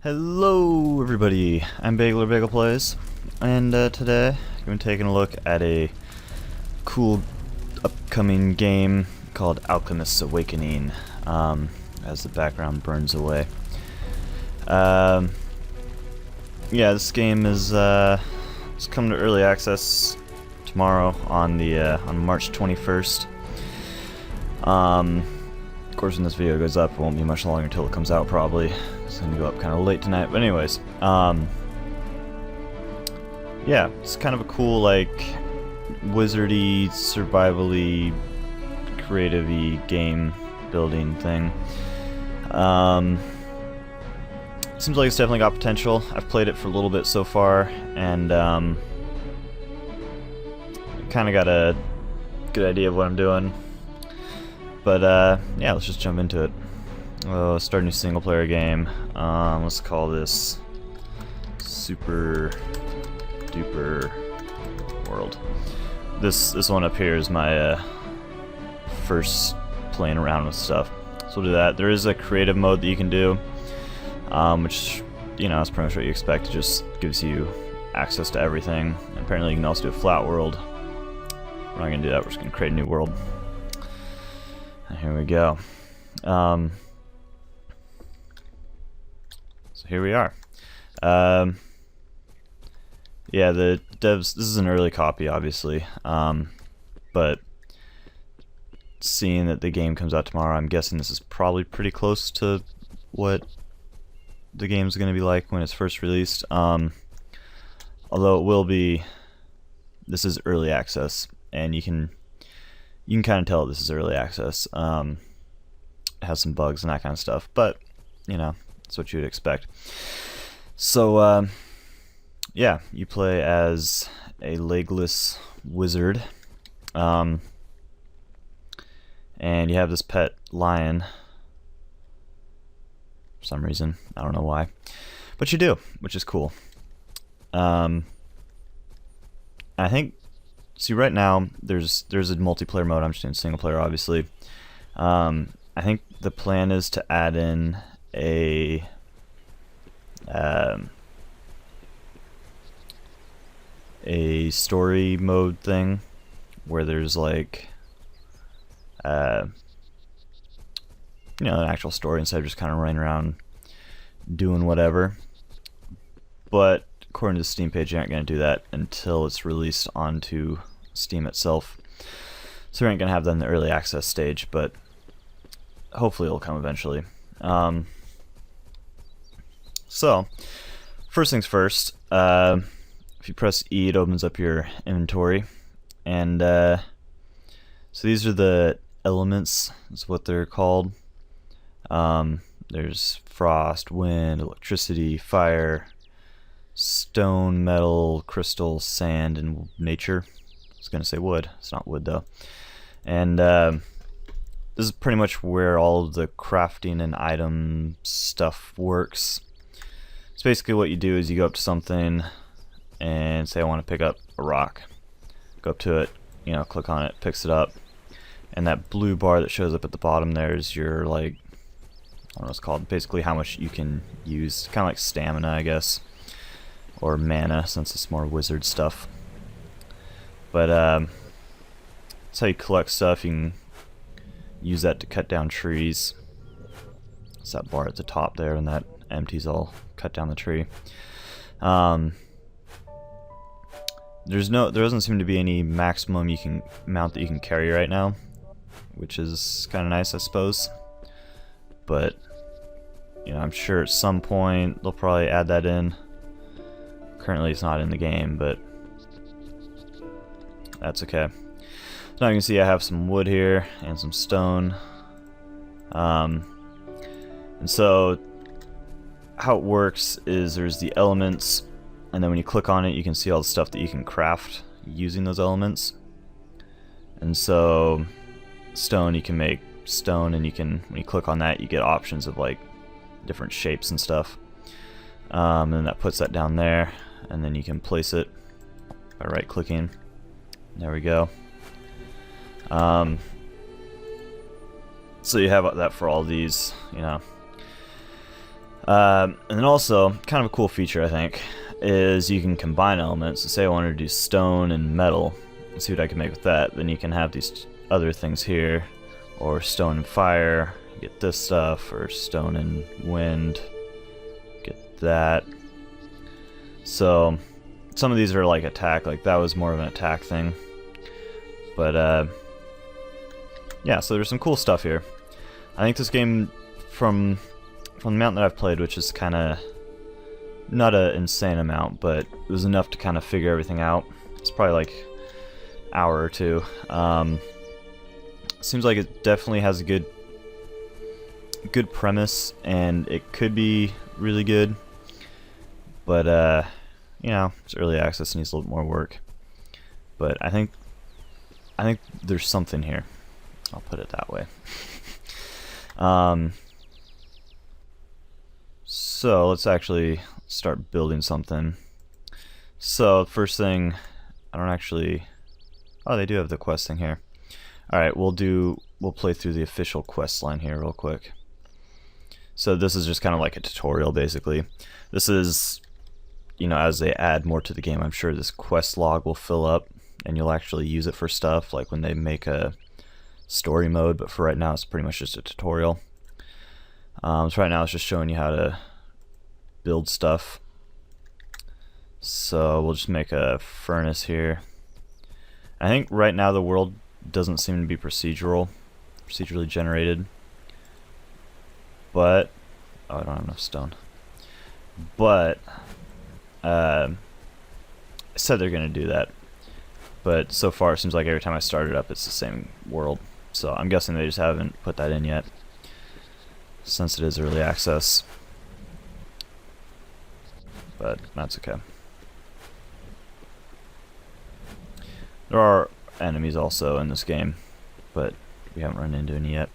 Hello everybody, I'm Bagel Plays, and today I'm going to be taking a look at a cool upcoming game called Alchemist's Awakening, as the background burns away. Yeah, this game is it's coming to early access tomorrow on the on March 21st. Of course, when this video goes up, it won't be much longer until it comes out, probably. It's gonna go up kind of late tonight, but anyways, yeah, it's kind of a cool, like, wizardy, survival-y, creative-y game building thing. Seems like it's definitely got potential. I've played it for a little bit so far, and kind of got a good idea of what I'm doing. But yeah, let's just jump into it. Start a new single player game. Let's call this Super Duper World. This one up here is my first playing around with stuff. So we'll do that. There is a creative mode that you can do, which, you know, is pretty much what you expect. It just gives you access to everything. And apparently you can also do a flat world. We're not gonna do that. We're just gonna create a new world. And here we go. So here we are. Yeah, the devs, this is an early copy, obviously, but seeing that the game comes out tomorrow, I'm guessing this is probably pretty close to what the game's going to be like when it's first released. Although it will be, this is early access, and you can kind of tell this is early access. It has some bugs and that kind of stuff, but, you know, that's what you would expect. So, yeah, you play as a legless wizard, and you have this pet lion for some reason. I don't know why, but you do, which is cool. I think, see, right now there's a multiplayer mode. I'm just doing single player, obviously. I think the plan is to add in a story mode thing where there's, like, you know, an actual story instead of just kind of running around doing whatever. But according to the Steam page, you aren't going to do that until it's released onto Steam itself. So we aren't going to have that in the early access stage, but hopefully it'll come eventually. So, first things first, if you press E, it opens up your inventory, and so these are the elements, is what they're called. There's frost, wind, electricity, fire, stone, metal, crystal, sand, and nature. I was going to say wood. It's not wood, though. And this is pretty much where all of the crafting and item stuff works. So basically what you do is you go up to something and say, I want to pick up a rock. Go up to it, you know, click on it, picks it up, and that blue bar that shows up at the bottom there is your, like, I don't know what it's called, basically how much you can use, kind of like stamina, I guess, or mana, since it's more wizard stuff. But that's how you collect stuff. You can use that to cut down trees. It's that bar at the top there, and that empties all cut down the tree. There doesn't seem to be any maximum amount that you can carry right now, which is kind of nice, I suppose. But, you know, I'm sure at some point they'll probably add that in. Currently it's not in the game, but that's okay. So now you can see I have some wood here and some stone. And so how it works is there's the elements, and then when you click on it, you can see all the stuff that you can craft using those elements. And so stone, you can make stone, and you can, when you click on that, you get options of, like, different shapes and stuff. And that puts that down there, and then you can place it by right clicking. There we go. So you have that for all these, you know. And then also, kind of a cool feature I think, is you can combine elements. So say I wanted to do stone and metal, let's see what I can make with that. Then you can have these other things here, or stone and fire, get this stuff, or stone and wind, get that. So some of these are like attack, like that was more of an attack thing. But yeah, so there's some cool stuff here. I think this game, from the amount that I've played, which is kind of not an insane amount, but it was enough to kind of figure everything out. It's probably like an hour or two. Seems like it definitely has a good premise, and it could be really good. But you know, it's early access, needs a little more work. But I think there's something here. I'll put it that way. So let's actually start building something. So first thing, I don't actually. Oh, they do have the quest thing here. All right, we'll play through the official quest line here real quick. So this is just kind of like a tutorial, basically. This is, you know, as they add more to the game, I'm sure this quest log will fill up, and you'll actually use it for stuff like when they make a story mode. But for right now, it's pretty much just a tutorial. So right now, it's just showing you how to build stuff. So we'll just make a furnace here. I think right now the world doesn't seem to be procedurally generated, but oh, I don't have enough stone. But I said they're gonna do that, but so far it seems like every time I start it up, it's the same world. So I'm guessing they just haven't put that in yet, since it is early access. But that's okay. There are enemies also in this game, but we haven't run into any yet.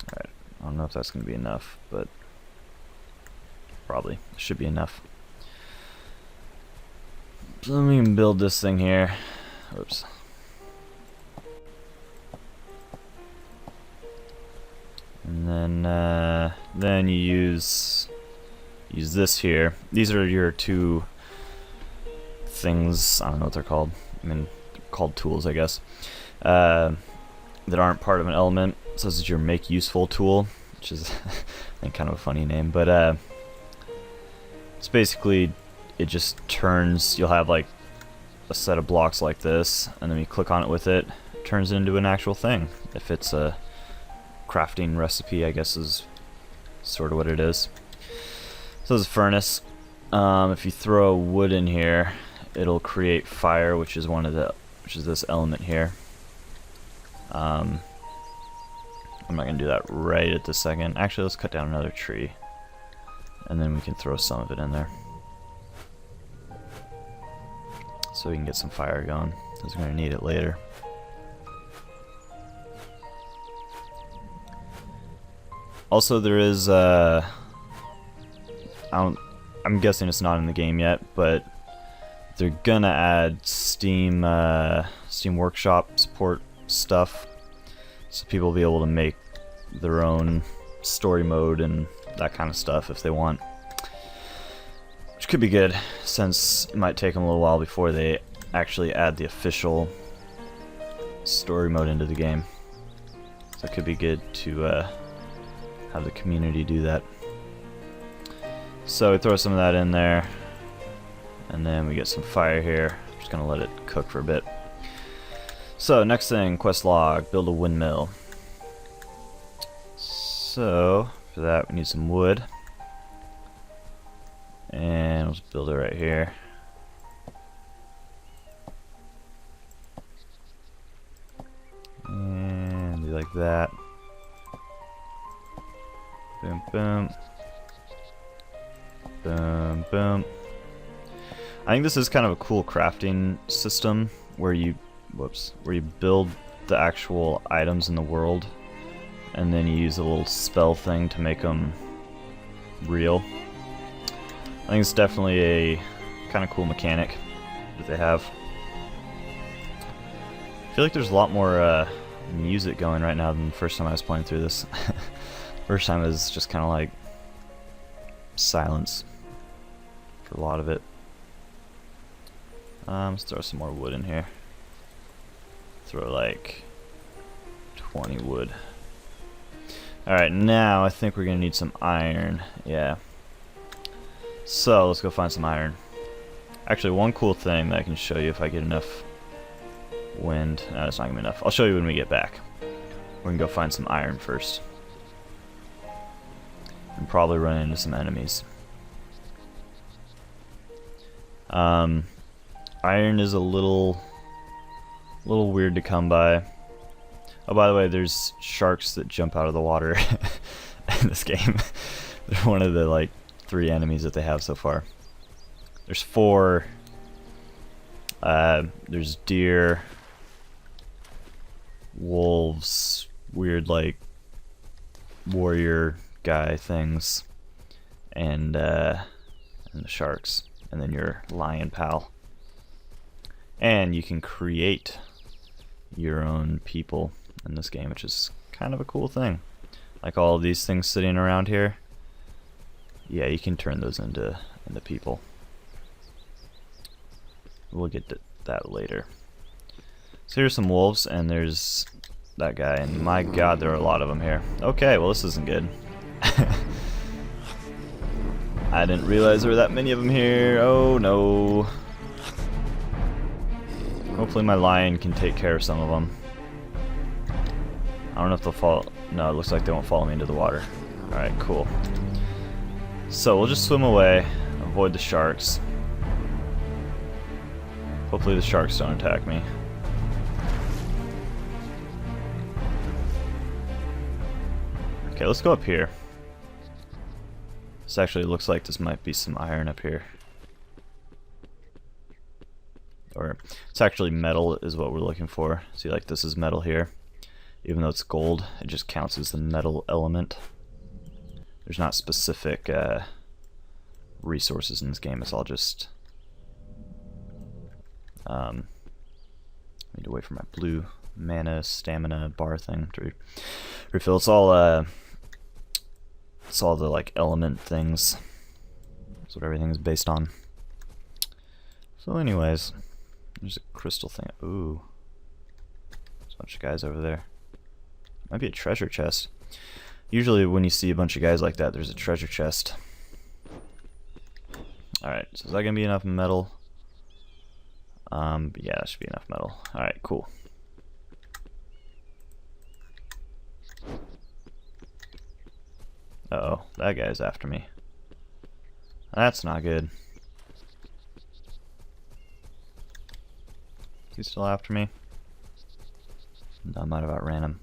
Alright, I don't know if that's going to be enough, but probably should be enough. So let me build this thing here. Oops. And then you use this here. These are your two things. I don't know what they're called. I mean, they're called tools, I guess. That aren't part of an element. So this is your make useful tool, which is I think kind of a funny name, but it's basically, it just turns. You'll have like a set of blocks like this, and then you click on it with it, it turns it into an actual thing. If it's a crafting recipe, I guess is sort of what it is. So this is a furnace. If you throw wood in here, it'll create fire, which is this element here. I'm not gonna do that right at this second. Actually, let's cut down another tree, and then we can throw some of it in there, so we can get some fire going, because we're gonna need it later. Also, there is I'm guessing it's not in the game yet, but they're gonna add Steam Workshop support stuff, so people will be able to make their own story mode and that kind of stuff if they want, which could be good, since it might take them a little while before they actually add the official story mode into the game. So it could be good to have the community do that. So we throw some of that in there, and then we get some fire here. Just gonna let it cook for a bit. So next thing, quest log, build a windmill. So for that we need some wood, and we'll just build it right here. And do like that. Boom, boom. Boom, boom. I think this is kind of a cool crafting system where you build the actual items in the world, and then you use a little spell thing to make them real. I think it's definitely a kind of cool mechanic that they have. I feel like there's a lot more music going right now than the first time I was playing through this. First time is just kind of like silence for a lot of it. Let's throw some more wood in here. Throw like 20 wood. Alright, now I think we're gonna need some iron. Yeah. So let's go find some iron. Actually, one cool thing that I can show you if I get enough wind. No, that's not gonna be enough. I'll show you when we get back. We're gonna go find some iron first. And probably run into some enemies. Iron is a little weird to come by. Oh, by the way, there's sharks that jump out of the water in this game. They're one of the like 3 enemies that they have so far. There's 4. There's deer, wolves, weird like warrior guy things, and the sharks, and then your lion pal. And you can create your own people in this game, which is kind of a cool thing. Like all of these things sitting around here, yeah, you can turn those into people. We'll get to that later. So here's some wolves, and there's that guy, and my god, there are a lot of them here. Okay, well this isn't good. I didn't realize there were that many of them here. Oh no. Hopefully my lion can take care of some of them. I don't know if they'll fall. No, it looks like they won't follow me into the water. Alright, cool. So we'll just swim away, avoid the sharks. Hopefully the sharks don't attack me. Okay, let's go up here. This actually looks like this might be some iron up here. Or it's actually metal is what we're looking for. See, like this is metal here. Even though it's gold, it just counts as the metal element. There's not specific resources in this game. It's all just I need to wait for my blue mana stamina bar thing to refill. It's all the like element things. That's what everything is based on. So anyways, there's a crystal thing. Ooh. There's a bunch of guys over there. Might be a treasure chest. Usually when you see a bunch of guys like that, there's a treasure chest. Alright, so is that gonna be enough metal? Yeah, that should be enough metal. Alright, cool. Uh-oh, that guy's after me. That's not good. He's still after me? I might have outran him.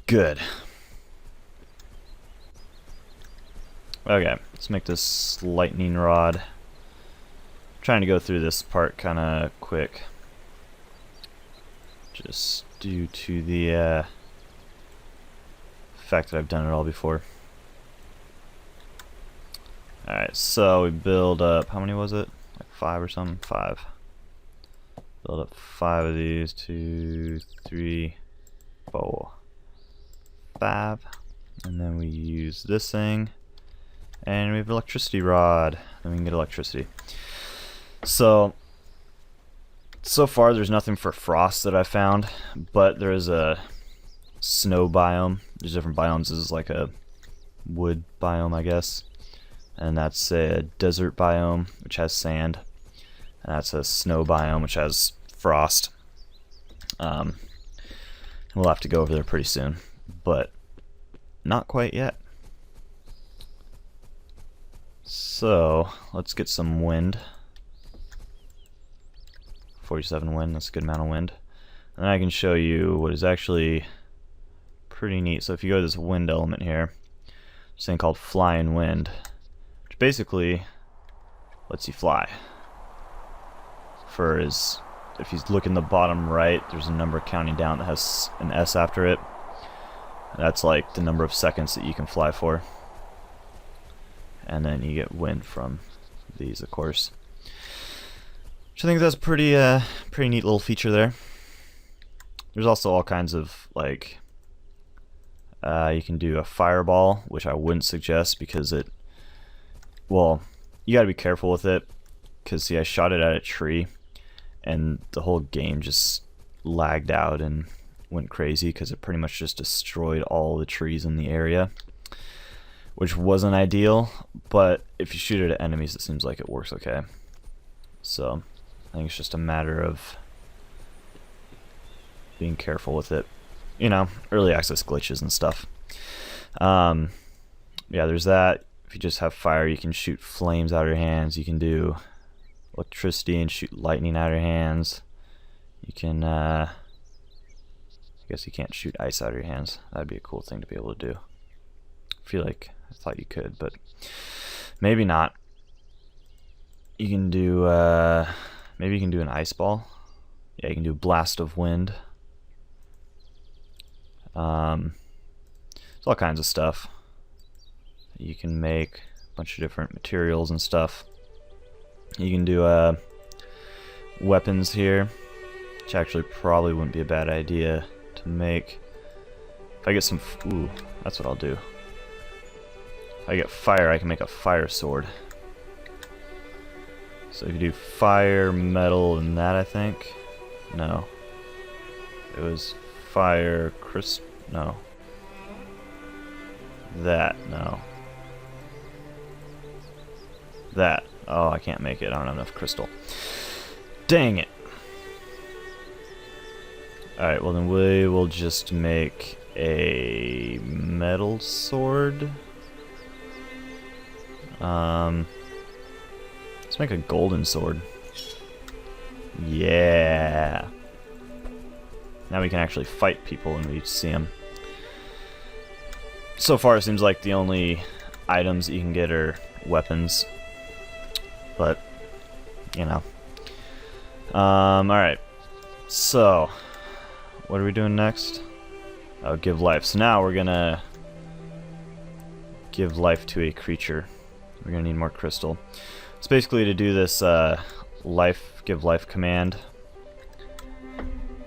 Good. Okay, let's make this lightning rod. I'm trying to go through this part kind of quick. Just due to the fact that I've done it all before. Alright, so we build up, how many was it? Like 5 or something? 5. Build up 5 of these. 2, 3, 4, 5. And then we use this thing. And we have electricity rod. Then we can get electricity. So far there's nothing for frost that I found, but there is a snow biome. There's different biomes. This is like a wood biome, I guess. And that's a desert biome, which has sand. And that's a snow biome, which has frost. We'll have to go over there pretty soon, but not quite yet. So let's get some wind. 47 wind, that's a good amount of wind. And I can show you what is actually pretty neat. So if you go to this wind element here, there's this thing called flying wind, which basically lets you fly. If you look in the bottom right, there's a number counting down that has an S after it. That's like the number of seconds that you can fly for. And then you get wind from these, of course. Which I think that's pretty neat little feature there. There's also all kinds of like you can do a fireball, which I wouldn't suggest because well, you gotta be careful with it, because see, I shot it at a tree and the whole game just lagged out and went crazy because it pretty much just destroyed all the trees in the area, which wasn't ideal. But if you shoot it at enemies, it seems like it works okay. So I think it's just a matter of being careful with it, you know, early access glitches and stuff. Yeah, there's that. If you just have fire, you can shoot flames out of your hands. You can do electricity and shoot lightning out of your hands. You can I guess you can't shoot ice out of your hands. That'd be a cool thing to be able to do. I feel like I thought you could, but maybe not. You can do maybe you can do an ice ball. Yeah, you can do blast of wind. There's all kinds of stuff. You can make a bunch of different materials and stuff. You can do weapons here, which actually probably wouldn't be a bad idea to make. If I get some, ooh, that's what I'll do. If I get fire, I can make a fire sword. So if you do fire, metal, and that, I think. No. It was fire, no. That, no. That. Oh, I can't make it. I don't have enough crystal. Dang it. Alright, well then we will just make a metal sword. Let's make a golden sword. Yeah. Now we can actually fight people when we see them. So far it seems like the only items that you can get are weapons. But, you know. Alright. So, what are we doing next? Oh, give life. So now we're gonna give life to a creature. We're gonna need more crystal. So basically to do this give life command,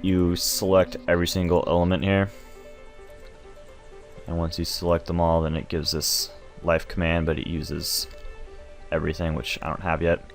you select every single element here. And once you select them all, then it gives this life command, but it uses everything, which I don't have yet.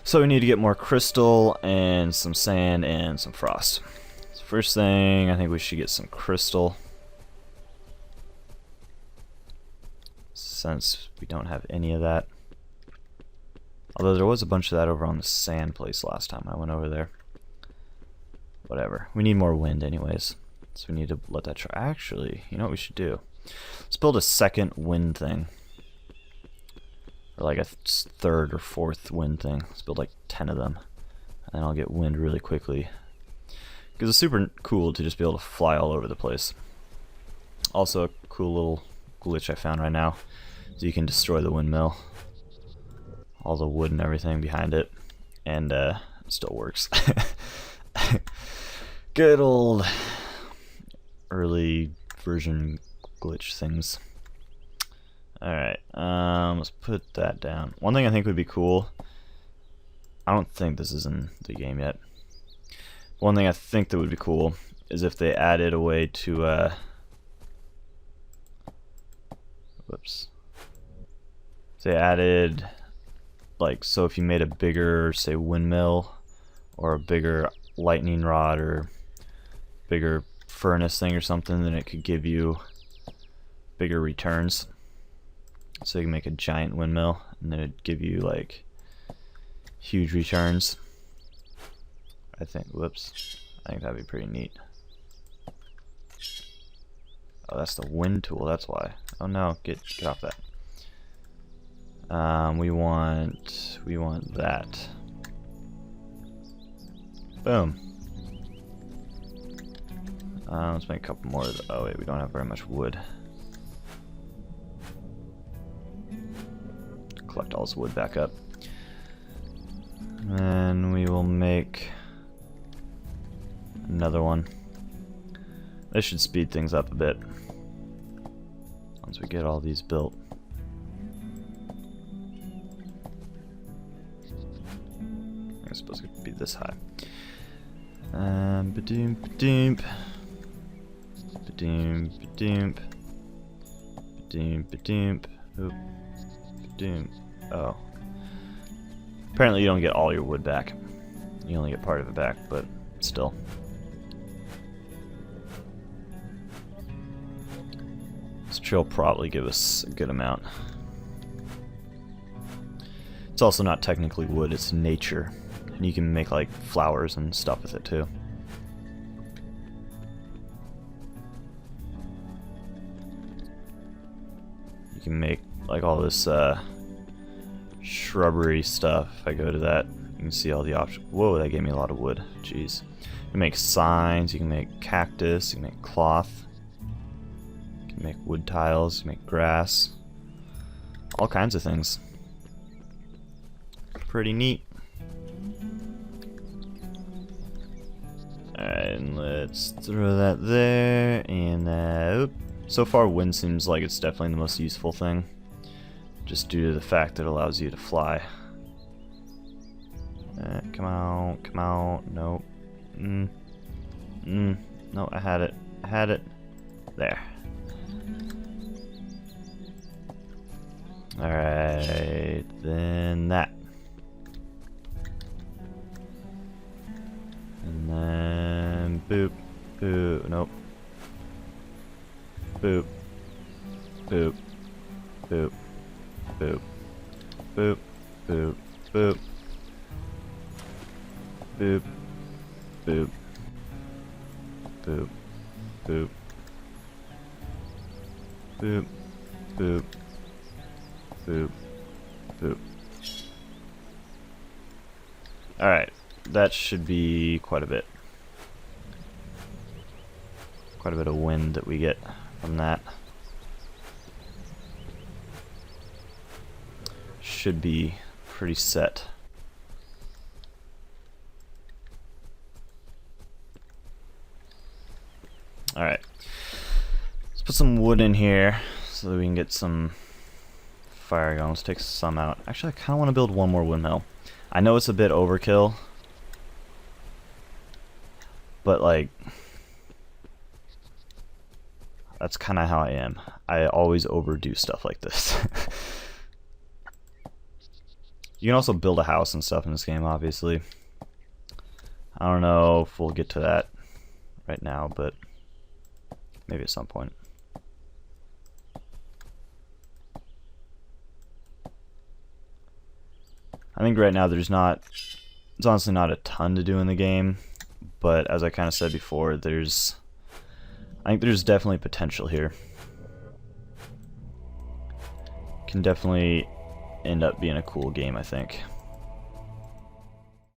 So we need to get more crystal and some sand and some frost. So first thing, I think we should get some crystal, since we don't have any of that. Although there was a bunch of that over on the sand place last time I went over there. Whatever. We need more wind anyways. So we need to let that try. Actually, you know what we should do? Let's build a second wind thing. Or like a third or fourth wind thing. Let's build like 10 of them. And then I'll get wind really quickly. Because it's super cool to just be able to fly all over the place. Also a cool little glitch I found right now. So you can destroy the windmill. All the wood and everything behind it. And it still works. Good old early version glitch things. Alright, let's put that down. One thing I think would be cool, I don't think this is in the game yet. One thing I think that would be cool is if they added a way to, whoops. If they added, like, so if you made a bigger, say, windmill, or a bigger lightning rod, or bigger furnace thing or something, then it could give you bigger returns. So you can make a giant windmill and then it'd give you like huge returns. I think, whoops, I think that'd be pretty neat. Oh, that's the wind tool, that's why. Oh no, get off that. We want that. Boom. Let's make a couple more of the, oh wait, we don't have very much wood. Collect all this wood back up. And we will make another one. This should speed things up a bit once we get all these built. It's supposed to be this high. Ba-doom, ba-doom. Ba-doom, ba-doom. Ba-doom, ba-doom. Oop. Ba-doom. Oh. Apparently you don't get all your wood back. You only get part of it back, but still. This tree will probably give us a good amount. It's also not technically wood, it's nature. And you can make like flowers and stuff with it too. You can make like all this shrubbery stuff. If I go to that, you can see all the options. Whoa, that gave me a lot of wood. Jeez. You can make signs, you can make cactus, you can make cloth, you can make wood tiles, you can make grass. All kinds of things. Pretty neat. Alright, and let's throw that there, and oop. So far wind seems like it's definitely the most useful thing, just due to the fact that it allows you to fly. Come out, nope. No, I had it, there. Alright, then that. And then boop, boop, nope. Boop, boop, boop, boop, boop, boop, boop, boop, boop, boop, boop, boop, boop, boop, boop. Alright, that should be quite a bit. Quite a bit of wind that we get from that. Should be pretty set. Alright. Let's put some wood in here so that we can get some fire going. Let's take some out. Actually, I kind of want to build one more windmill. I know it's a bit overkill, but like, that's kind of how I am. I always overdo stuff like this. You can also build a house and stuff in this game, obviously. I don't know if we'll get to that right now, but maybe at some point. I think right now there's honestly not a ton to do in the game, but as I kind of said before, I think there's definitely potential here. Can definitely end up being a cool game, I think.